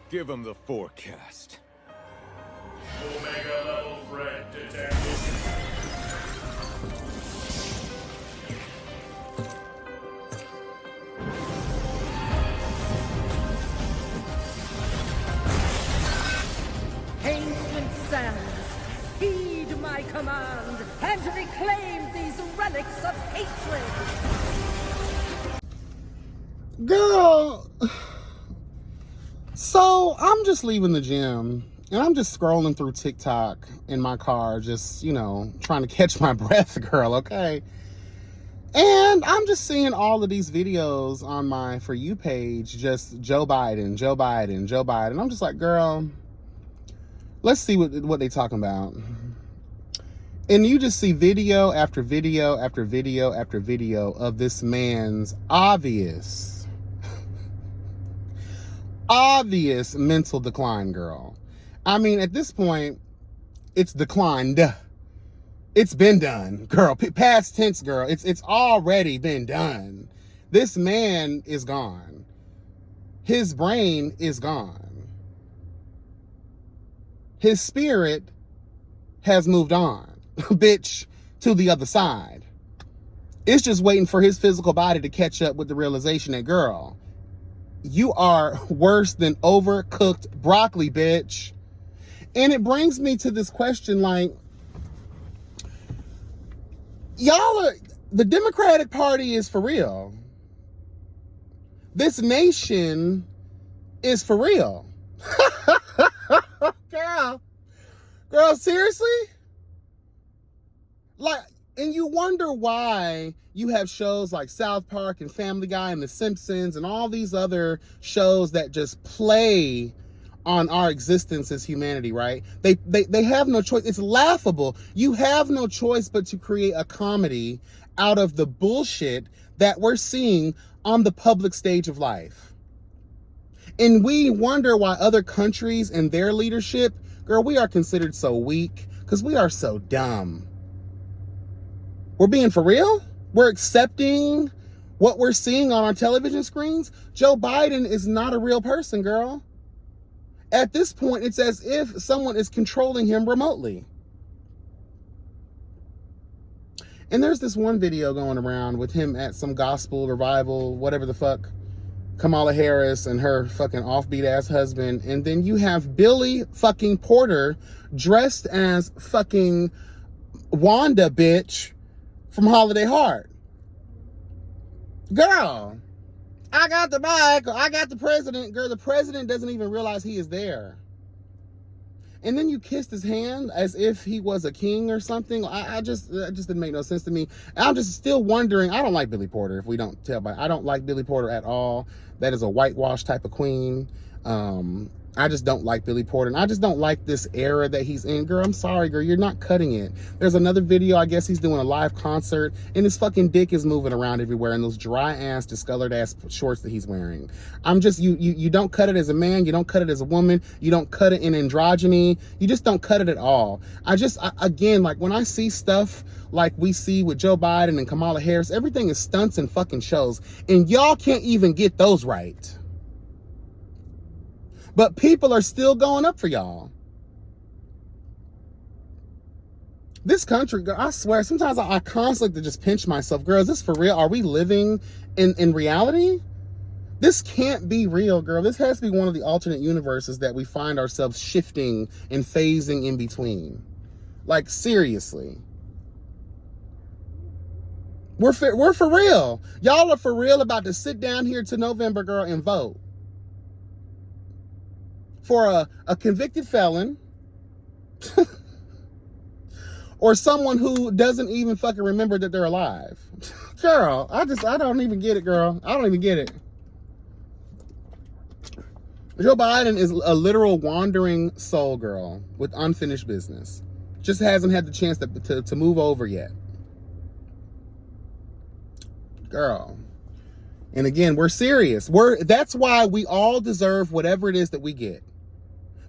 Give him the forecast. Omega level threat detected. Ancient sands, heed my command and reclaim these relics of hatred. Girl, so I'm just leaving the gym and I'm just scrolling through TikTok in my car, just, trying to catch my breath, girl, okay? And I'm just seeing all of these videos on my For You page, just Joe Biden, Joe Biden, Joe Biden. I'm just like, girl, let's see what they talking about. And you just see video after video after video after video of this man's obvious mental decline, girl. I mean, at this point, it's declined. It's been done, girl. Past tense, girl. It's already been done. This man is gone. His brain is gone. His spirit has moved on, bitch, to the other side. It's just waiting for his physical body to catch up with the realization that, girl, you are worse than overcooked broccoli, bitch. And it brings me to this question, like, the Democratic Party is for real. This nation is for real. Girl, seriously? Like, and you wonder why you have shows like South Park and Family Guy and The Simpsons and all these other shows that just play on our existence as humanity, right? They have no choice. It's laughable. You have no choice but to create a comedy out of the bullshit that we're seeing on the public stage of life. And we wonder why other countries and their leadership, girl, we are considered so weak because we are so dumb. We're being for real? We're accepting what we're seeing on our television screens? Joe Biden is not a real person, girl. At this point, it's as if someone is controlling him remotely. And there's this one video going around with him at some gospel revival, whatever the fuck, Kamala Harris and her fucking offbeat ass husband. And then you have Billy fucking Porter dressed as fucking Wanda, bitch, from Holiday Heart. Girl, I got the mic, I got the president. Girl, the president doesn't even realize he is there. And then you kissed his hand as if he was a king or something. That just didn't make no sense to me. I'm just still wondering. I don't like Billy Porter, if we don't tell by. I don't like Billy Porter at all. That is a whitewash type of queen. I just don't like Billy Porter. And I just don't like this era that he's in. Girl, I'm sorry, girl. You're not cutting it. There's another video. I guess he's doing a live concert and his fucking dick is moving around everywhere in those dry ass, discolored ass shorts that he's wearing. I'm just, you don't cut it as a man. You don't cut it as a woman. You don't cut it in androgyny. You just don't cut it at all. Again, like when I see stuff like we see with Joe Biden and Kamala Harris, everything is stunts and fucking shows. And y'all can't even get those right. But people are still going up for y'all. This country, girl, I swear, sometimes I constantly just pinch myself. Girl, is this for real? Are we living in reality? This can't be real, girl. This has to be one of the alternate universes that we find ourselves shifting and phasing in between. Like, seriously. We're for real. Y'all are for real about to sit down here to November, girl, and vote for a convicted felon or someone who doesn't even fucking remember that they're alive. Girl, I don't even get it, girl. I don't even get it. Joe Biden is a literal wandering soul, girl, with unfinished business. Just hasn't had the chance to move over yet. Girl. And again, we're serious. That's why we all deserve whatever it is that we get.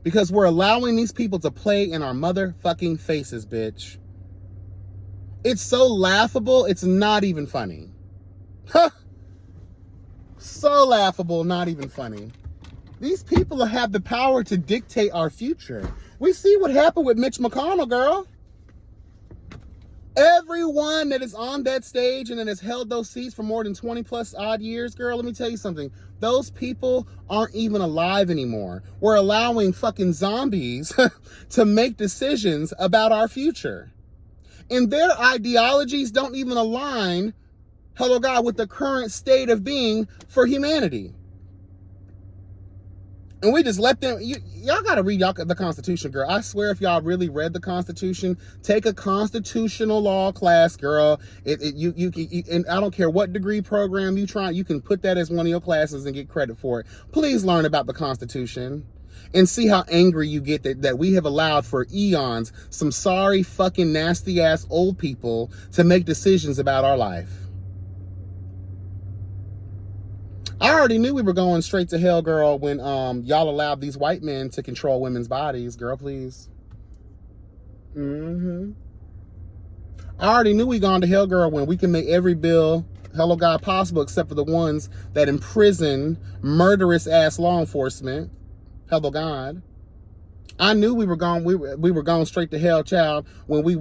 Because we're allowing these people to play in our motherfucking faces, bitch. It's so laughable, it's not even funny. So laughable, not even funny. These people have the power to dictate our future. We see what happened with Mitch McConnell, girl. Everyone that is on that stage and that has held those seats for more than 20 plus odd years, girl, let me tell you something. Those people aren't even alive anymore. We're allowing fucking zombies to make decisions about our future. And their ideologies don't even align, hello God, with the current state of being for humanity. And we just let them, y'all got to read the Constitution, girl. I swear if y'all really read the Constitution, take a constitutional law class, girl. And I don't care what degree program you try, you can put that as one of your classes and get credit for it. Please learn about the Constitution and see how angry you get that we have allowed for eons some sorry fucking nasty ass old people to make decisions about our life. I already knew we were going straight to hell, girl, when y'all allowed these white men to control women's bodies. Girl, please. I already knew we gone to hell, girl, when we can make every bill, hello God, possible, except for the ones that imprison murderous ass law enforcement. Hello God. I knew we were going straight to hell, child, when we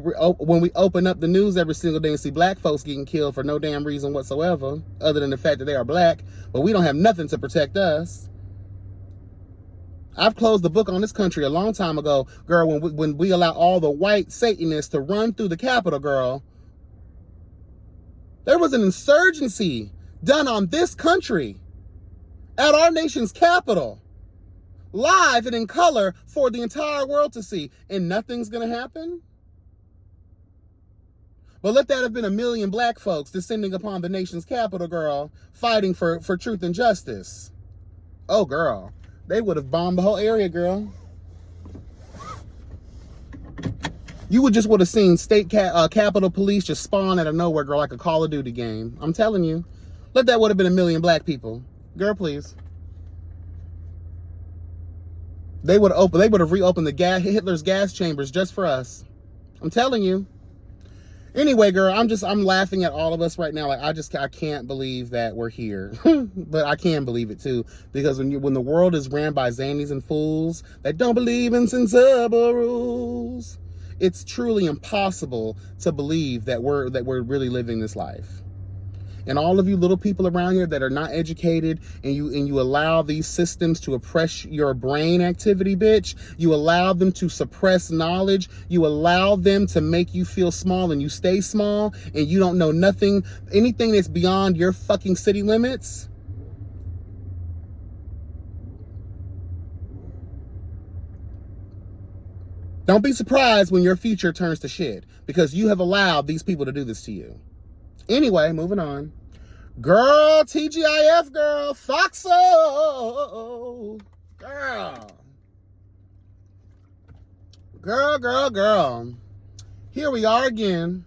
open up the news every single day and see black folks getting killed for no damn reason whatsoever, other than the fact that they are black, but we don't have nothing to protect us. I've closed the book on this country a long time ago, girl, when we allow all the white Satanists to run through the Capitol, girl. There was an insurgency done on this country at our nation's capital, live and in color for the entire world to see, and nothing's gonna happen? But let that have been 1 million black folks descending upon the nation's capital, girl, fighting for truth and justice. Oh, girl, they would have bombed the whole area, girl. You would have seen state Capitol Police just spawn out of nowhere, girl, like a Call of Duty game. I'm telling you, let that would have been 1 million black people. Girl, please. They would have reopened Hitler's gas chambers just for us. I'm telling you. Anyway, girl, I'm laughing at all of us right now. Like, I can't believe that we're here. But I can believe it too. Because when the world is ran by zanies and fools that don't believe in sensible rules, it's truly impossible to believe that we're really living this life. And all of you little people around here that are not educated, and you allow these systems to oppress your brain activity, bitch. You allow them to suppress knowledge. You allow them to make you feel small, and you stay small, and you don't know anything that's beyond your fucking city limits. Don't be surprised when your future turns to shit, because you have allowed these people to do this to you. Anyway, moving on. Girl, TGIF, girl. Foxo. Girl. Here we are again.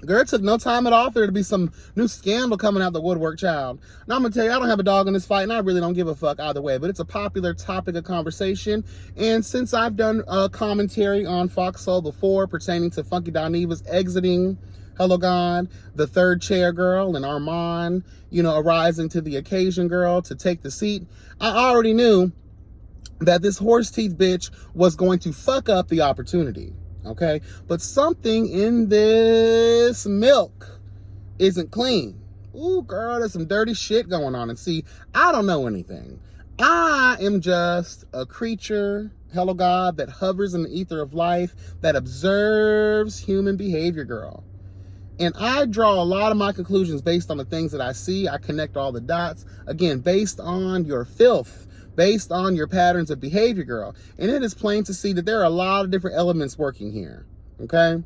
Girl, it took no time at all for there to be some new scandal coming out the woodwork, child. Now, I'm going to tell you, I don't have a dog in this fight, and I really don't give a fuck either way, but it's a popular topic of conversation. And since I've done a commentary on Foxhole before pertaining to Funky Doniva's exiting, hello God, the third chair girl, and Armand, arising to the occasion, girl, to take the seat, I already knew that this horse teeth bitch was going to fuck up the opportunity. Okay, but something in this milk isn't clean. Ooh, girl, there's some dirty shit going on. And see, I don't know anything. I am just a creature, hello God, that hovers in the ether of life, that observes human behavior, girl. And I draw a lot of my conclusions based on the things that I see. I connect all the dots, again, based on your filth, based on your patterns of behavior, girl. And it is plain to see that there are a lot of different elements working here, okay?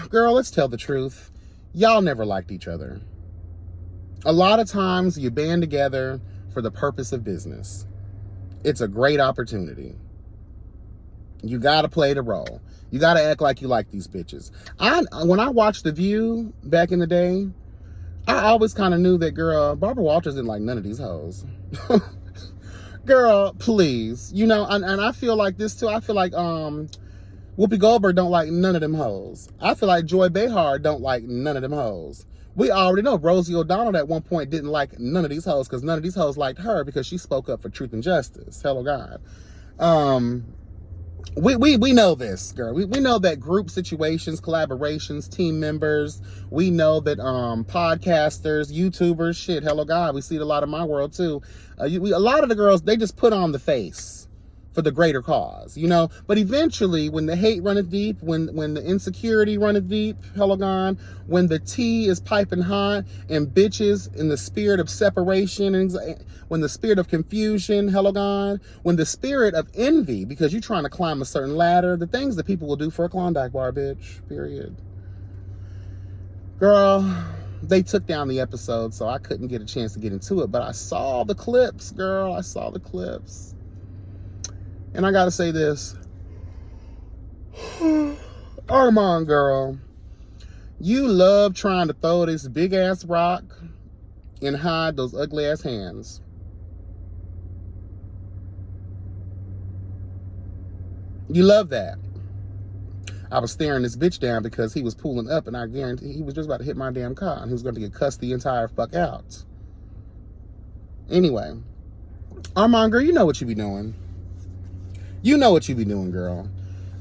Girl, let's tell the truth. Y'all never liked each other. A lot of times you band together for the purpose of business. It's a great opportunity. You gotta play the role. You gotta act like you like these bitches. When I watched The View back in the day, I always kind of knew that, girl, Barbara Walters didn't like none of these hoes. Girl, please. And I feel like this too. I feel like Whoopi Goldberg don't like none of them hoes. I feel like Joy Behar don't like none of them hoes. We already know Rosie O'Donnell at one point didn't like none of these hoes because none of these hoes liked her because she spoke up for truth and justice. Hello, God. We know this, girl. We know that group situations, collaborations, team members, we know that podcasters, YouTubers, shit, hello God, we see it a lot in my world too. A lot of the girls, they just put on the face for the greater cause, you know. But eventually, when the hate runneth deep, when the insecurity runneth deep, hello God, when the tea is piping hot and bitches in the spirit of separation, and when the spirit of confusion, hello God, when the spirit of envy, because you're trying to climb a certain ladder, the things that people will do for a Klondike bar, bitch, period. Girl, they took down the episode, so I couldn't get a chance to get into it, but I saw the clips, girl. I saw the clips. And I gotta say this. Armand, girl, you love trying to throw this big ass rock and hide those ugly ass hands. You love that. I was staring this bitch down because he was pulling up, and I guarantee he was just about to hit my damn car, and he was going to get cussed the entire fuck out. Anyway, Armand, girl, you know what you be doing. You know what you be doing, girl.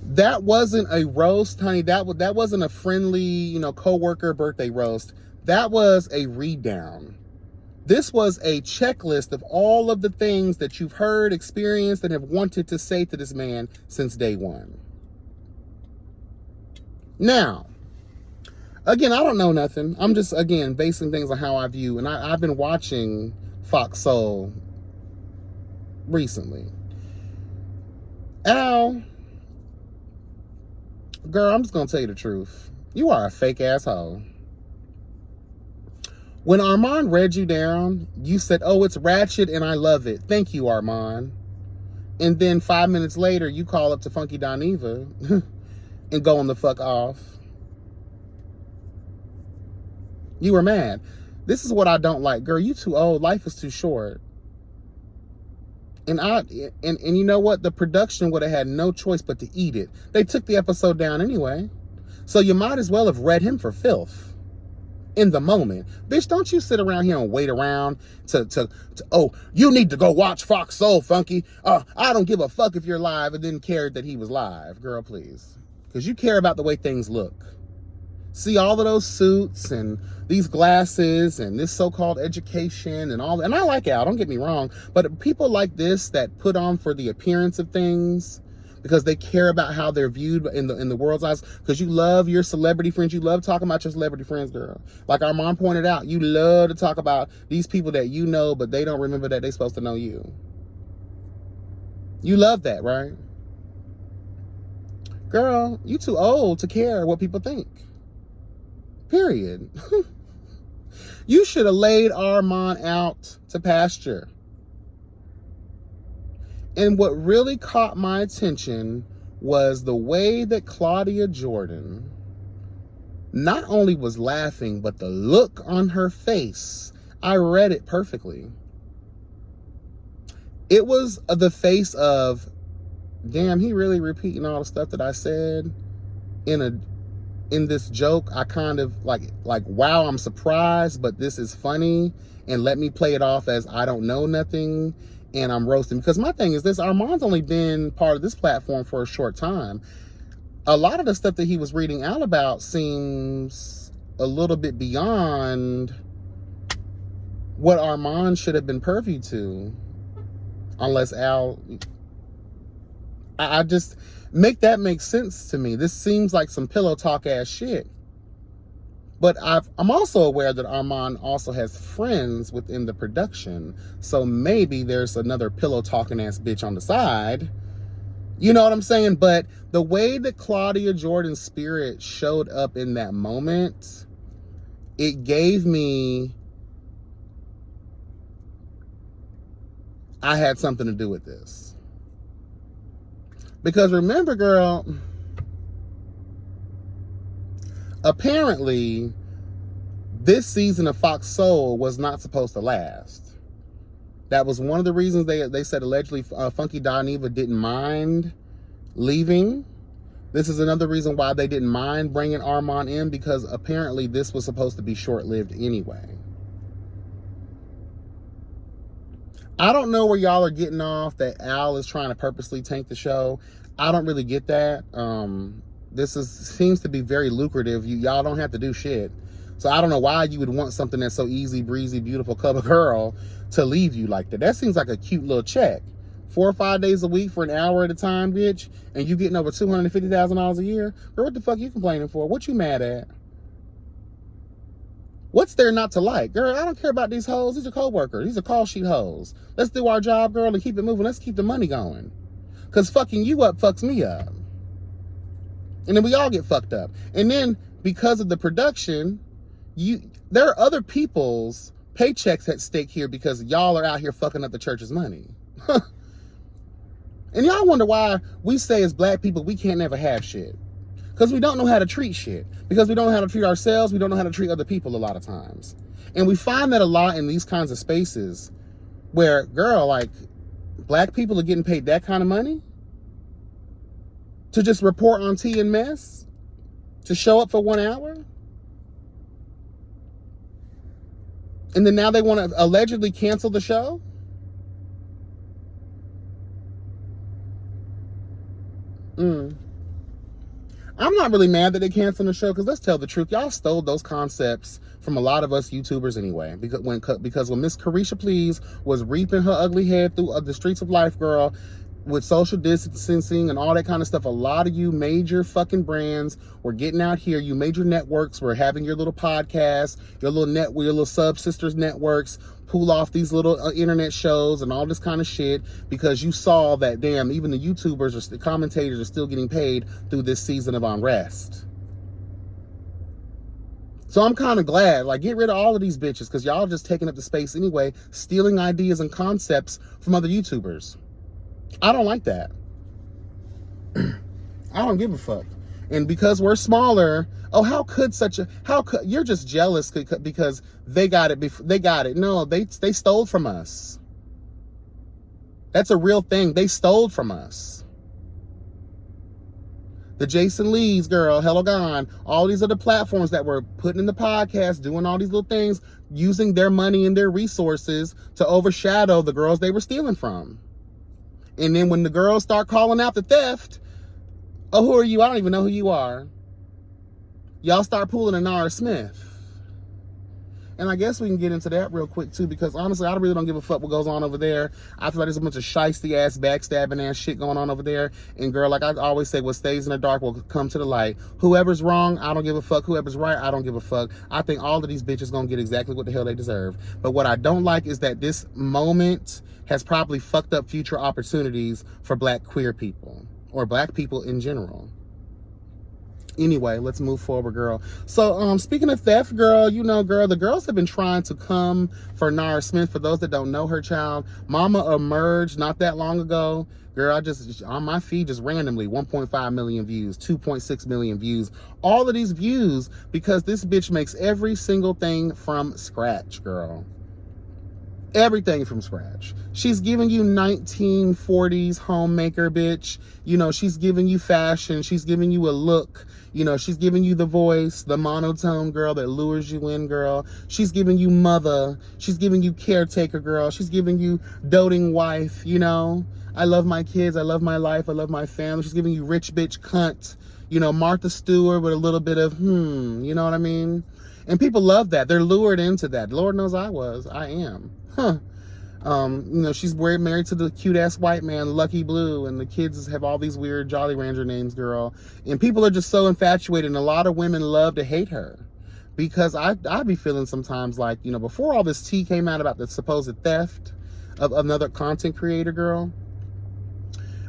That wasn't a roast, honey. That wasn't a friendly, you know, coworker birthday roast. That was a read down. This was a checklist of all of the things that you've heard, experienced, and have wanted to say to this man since day one. Now, again, I don't know nothing. I'm just, again, basing things on how I view. And I've been watching Fox Soul recently. Al, girl, I'm just going to tell you the truth. You are a fake asshole. When Armand read you down, you said, oh, it's ratchet and I love it. Thank you, Armand. And then 5 minutes later, you call up to Funky Dineva and going the fuck off. You were mad. This is what I don't like. Girl, you too old. Life is too short. And you know what? The production would have had no choice but to eat it. They took the episode down anyway. So you might as well have read him for filth in the moment. Bitch, don't you sit around here and wait around to oh, you need to go watch Fox Soul, Funky. I don't give a fuck if you're live, and didn't care that he was live. Girl, please. Because you care about the way things look. See all of those suits and these glasses and this so-called education and all that. And I like Al, don't get me wrong. But people like this that put on for the appearance of things because they care about how they're viewed in the world's eyes. Because you love your celebrity friends. You love talking about your celebrity friends, girl. Like our mom pointed out, you love to talk about these people that you know, but they don't remember that they're supposed to know you. You love that, right? Girl, you too old to care what people think. Period. You should have laid Armand out to pasture. And what really caught my attention was the way that Claudia Jordan not only was laughing, but the look on her face. I read it perfectly. It was the face of, damn, he really repeating all the stuff that I said in this joke. I kind of like, wow, I'm surprised, but this is funny. And let me play it off as I don't know nothing. And I'm roasting. Because my thing is this, Armand's only been part of this platform for a short time. A lot of the stuff that he was reading out about seems a little bit beyond what Armand should have been privy to. Unless Al... I just... make that make sense to me. This seems like some pillow talk ass shit. But I'm also aware that Armand also has friends within the production. So maybe there's another pillow talking ass bitch on the side. You know what I'm saying? But the way that Claudia Jordan's spirit showed up in that moment, it gave me... I had something to do with this. Because remember, girl, apparently this season of Fox Soul was not supposed to last. That was one of the reasons they said allegedly Funky Dineva didn't mind leaving, This is another reason why they didn't mind bringing Armand in, because apparently this was supposed to be short-lived anyway. I don't know where y'all are getting off that Al is trying to purposely tank the show. I don't really get that. Seems to be very lucrative. Y'all don't have to do shit. So I don't know why you would want something that's so easy, breezy, beautiful cover girl to leave you like that. That seems like a cute little check. 4 or 5 days a week for an hour at a time, bitch, and you getting over $250,000 a year. Girl, what the fuck you complaining for? What you mad at? What's there not to like? Girl, I don't care about these hoes. These are co-workers. These are call sheet hoes. Let's do our job, girl, and keep it moving. Let's keep the money going. Because fucking you up fucks me up. And then we all get fucked up. And then because of the production, there are other people's paychecks at stake here because y'all are out here fucking up the church's money. And y'all wonder why we say as black people we can't never have shit. Because we don't know how to treat shit. Because we don't know how to treat ourselves. We don't know how to treat other people a lot of times. And we find that a lot in these kinds of spaces where, girl, like, black people are getting paid that kind of money to just report on tea and mess, to show up for 1 hour. And then now they want to allegedly cancel the show. I'm not really mad that they canceled the show, because let's tell the truth, y'all stole those concepts from a lot of us YouTubers anyway. Because when Miss Carisha Please was reaping her ugly head through the streets of life, girl, with social distancing and all that kind of stuff, a lot of you major fucking brands were getting out here. You major networks were having your little podcasts, your little sub-sisters networks pull off these little internet shows and all this kind of shit, because you saw that, damn, even the YouTubers or the commentators are still getting paid through this season of unrest. So I'm kind of glad, like, get rid of all of these bitches, because y'all just taking up the space anyway, stealing ideas and concepts from other YouTubers. I don't like that. I don't give a fuck. And because we're smaller, oh, you're just jealous because they got it. No, they stole from us. That's a real thing. They stole from us. The Jason Lees, girl, Hello Gone, all these other platforms that were putting in the podcast, doing all these little things, using their money and their resources to overshadow the girls they were stealing from. And then when the girls start calling out the theft, oh, who are you? I don't even know who you are. Y'all start pulling a Nara Smith. And I guess we can get into that real quick too, because honestly, I really don't give a fuck what goes on over there. I feel like there's a bunch of shiesty ass, backstabbing ass shit going on over there. And girl, like I always say, what stays in the dark will come to the light. Whoever's wrong, I don't give a fuck. Whoever's right, I don't give a fuck. I think all of these bitches gonna get exactly what the hell they deserve. But what I don't like is that this moment has probably fucked up future opportunities for black queer people, or black people in general. Anyway, let's move forward, girl. So, speaking of theft, girl, you know, girl, the girls have been trying to come for Nara Smith. For those that don't know her, child, Mama emerged not that long ago. Girl, I just, on my feed, just randomly, 1.5 million views, 2.6 million views. All of these views because this bitch makes every single thing from scratch, girl. Everything from scratch. She's giving you 1940s homemaker, bitch. You know, she's giving you fashion. She's giving you a look. You know, she's giving you the voice, the monotone, girl, that lures you in, girl. She's giving you mother. She's giving you caretaker, girl. She's giving you doting wife, you know. I love my kids. I love my life. I love my family. She's giving you rich bitch cunt. You know, Martha Stewart with a little bit of, you know what I mean? And people love that. They're lured into that. Lord knows I am. You know, she's married to the cute ass white man, Lucky Blue, and the kids have all these weird Jolly Ranger names, girl. And people are just so infatuated, and a lot of women love to hate her. Because I be feeling sometimes like, you know, before all this tea came out about the supposed theft of another content creator, girl,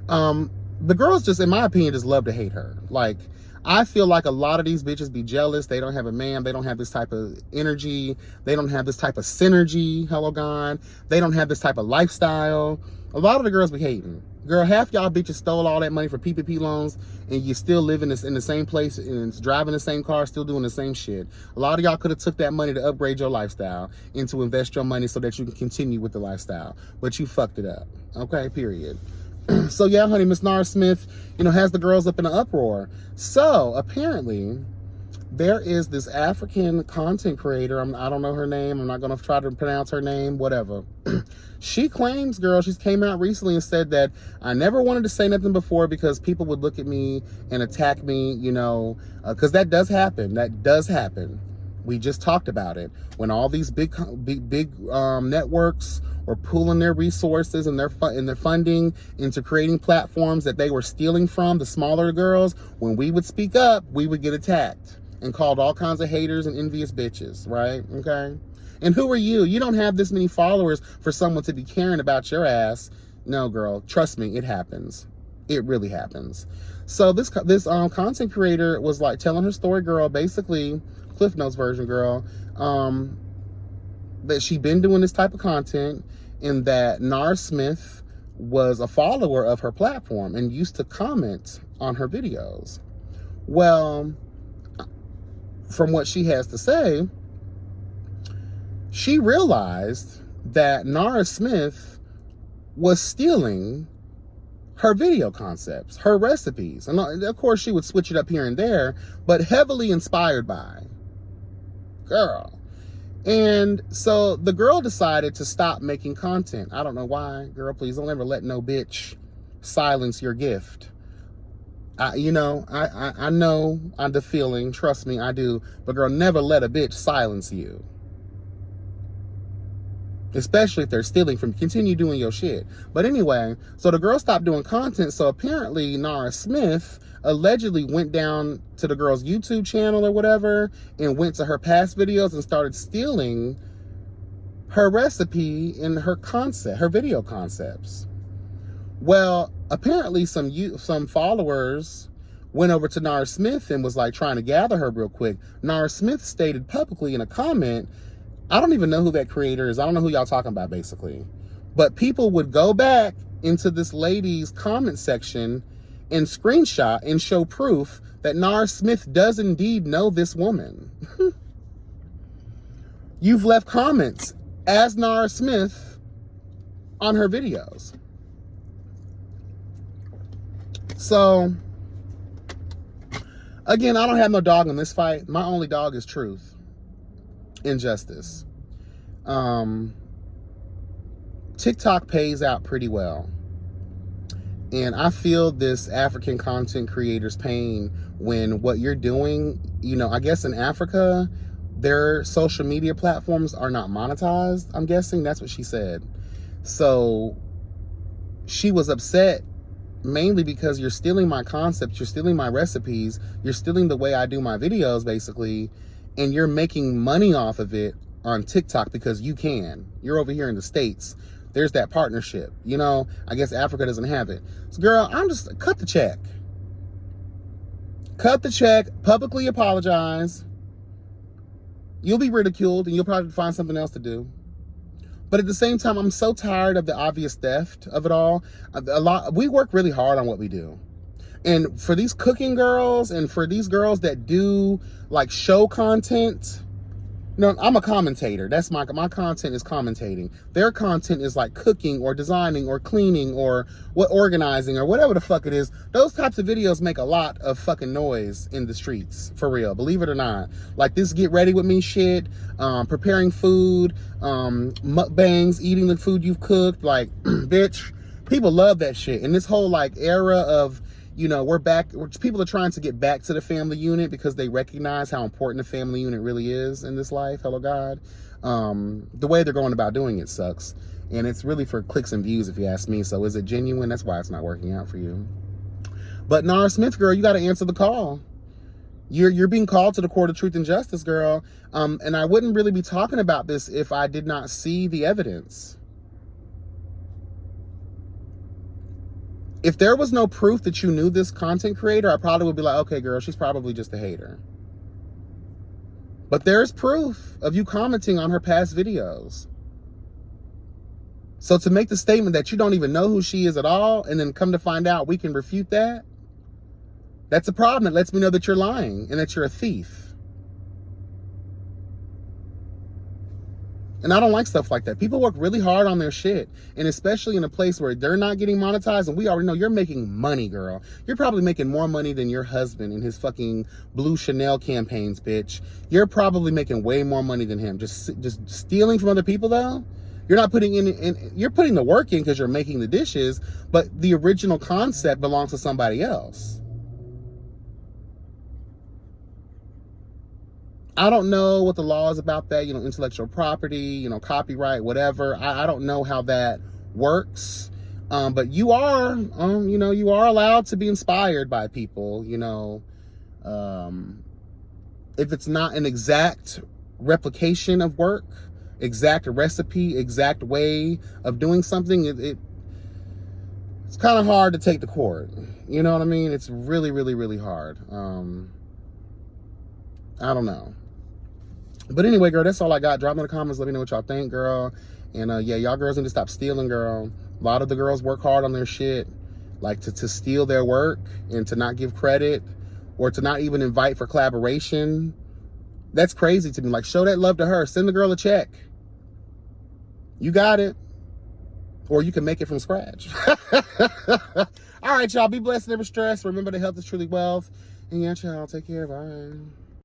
the girls just, in my opinion, just love to hate her. Like, I feel like a lot of these bitches be jealous. They don't have a man. They don't have this type of energy. They don't have this type of synergy. Hello, God. They don't have this type of lifestyle. A lot of the girls be hating. Girl, half y'all bitches stole all that money for PPP loans, and you still living in the same place and driving the same car, still doing the same shit. A lot of y'all could have took that money to upgrade your lifestyle and to invest your money so that you can continue with the lifestyle. But you fucked it up. Okay, period. So yeah, honey, Miss Nara Smith, you know, has the girls up in an uproar. So apparently there is this African content creator. I don't know her name. I'm not going to try to pronounce her name, whatever. She claims, girl, she's came out recently and said that I never wanted to say nothing before because people would look at me and attack me, you know, because that does happen. That does happen. We just talked about it. When all these big networks were pooling their resources and their funding into creating platforms that they were stealing from the smaller girls, when we would speak up, we would get attacked and called all kinds of haters and envious bitches, right? Okay. And who are you? You don't have this many followers for someone to be caring about your ass. No, girl, trust me, it happens. It really happens. So this content creator was like telling her story, girl, basically Cliff Notes version, girl, that she'd been doing this type of content and that Nara Smith was a follower of her platform and used to comment on her videos. Well, from what she has to say, she realized that Nara Smith was stealing her video concepts, her recipes. And of course, she would switch it up here and there, but heavily inspired by. Girl. And so the girl decided to stop making content. I don't know why. Girl, please don't ever let no bitch silence your gift. I know the feeling. Trust me, I do. But girl, never let a bitch silence you. Especially if they're stealing from, continue doing your shit. But anyway, so the girl stopped doing content. So apparently Nara Smith allegedly went down to the girl's YouTube channel or whatever and went to her past videos and started stealing her recipe and her video concepts. Well, apparently some followers went over to Nara Smith and was like trying to gather her real quick. Nara Smith stated publicly in a comment, I don't even know who that creator is. I don't know who y'all talking about, basically. But people would go back into this lady's comment section and screenshot and show proof that Nara Smith does indeed know this woman. You've left comments as Nara Smith on her videos. So, again, I don't have no dog in this fight. My only dog is truth. Injustice. TikTok pays out pretty well. And I feel this African content creator's pain when what you're doing, you know, I guess in Africa, their social media platforms are not monetized. I'm guessing that's what she said. So she was upset mainly because you're stealing my concepts, you're stealing my recipes, you're stealing the way I do my videos, basically, and you're making money off of it on TikTok because you can. You're over here in the States. There's that partnership. You know, I guess Africa doesn't have it. So, girl, I'm just, cut the check. Cut the check, publicly apologize. You'll be ridiculed and you'll probably find something else to do. But at the same time, I'm so tired of the obvious theft of it all. We work really hard on what we do. And for these cooking girls and for these girls that do like show content, no, I'm a commentator. That's my content is commentating. Their content is like cooking or designing or cleaning or organizing or whatever the fuck it is. Those types of videos make a lot of fucking noise in the streets, for real. Believe it or not. Like this get ready with me shit, preparing food, mukbangs, eating the food you've cooked. Like, bitch, people love that shit. And this whole like era of, you know, people are trying to get back to the family unit because they recognize how important the family unit really is in this life. Hello, God. The way they're going about doing it sucks. And it's really for clicks and views, if you ask me. So is it genuine? That's why it's not working out for you. But Nara Smith, girl, you got to answer the call. You're being called to the court of truth and justice, girl. And I wouldn't really be talking about this if I did not see the evidence. If there was no proof that you knew this content creator, I probably would be like, okay, girl, she's probably just a hater. But there's proof of you commenting on her past videos. So to make the statement that you don't even know who she is at all, and then come to find out we can refute that, that's a problem. It lets me know that you're lying and that you're a thief. And I don't like stuff like that. People work really hard on their shit. And especially in a place where they're not getting monetized. And we already know you're making money, girl. You're probably making more money than your husband in his fucking blue Chanel campaigns, bitch. You're probably making way more money than him. Just stealing from other people, though? You're not putting in you're putting the work in because you're making the dishes. But the original concept belongs to somebody else. I don't know what the law is about that, you know, intellectual property, you know, copyright, whatever. I don't know how that works. But you are, you know, you are allowed to be inspired by people, you know. If it's not an exact replication of work, exact recipe, exact way of doing something, it's kind of hard to take to court. You know what I mean? It's really, really, really hard. I don't know. But anyway, girl, that's all I got. Drop in the comments. Let me know what y'all think, girl. And yeah, y'all girls need to stop stealing, girl. A lot of the girls work hard on their shit. Like to steal their work and to not give credit or to not even invite for collaboration. That's crazy to me. Like, show that love to her. Send the girl a check. You got it. Or you can make it from scratch. All right, y'all. Be blessed, never stress. Remember that health is truly wealth. And yeah, y'all. Take care. Bye.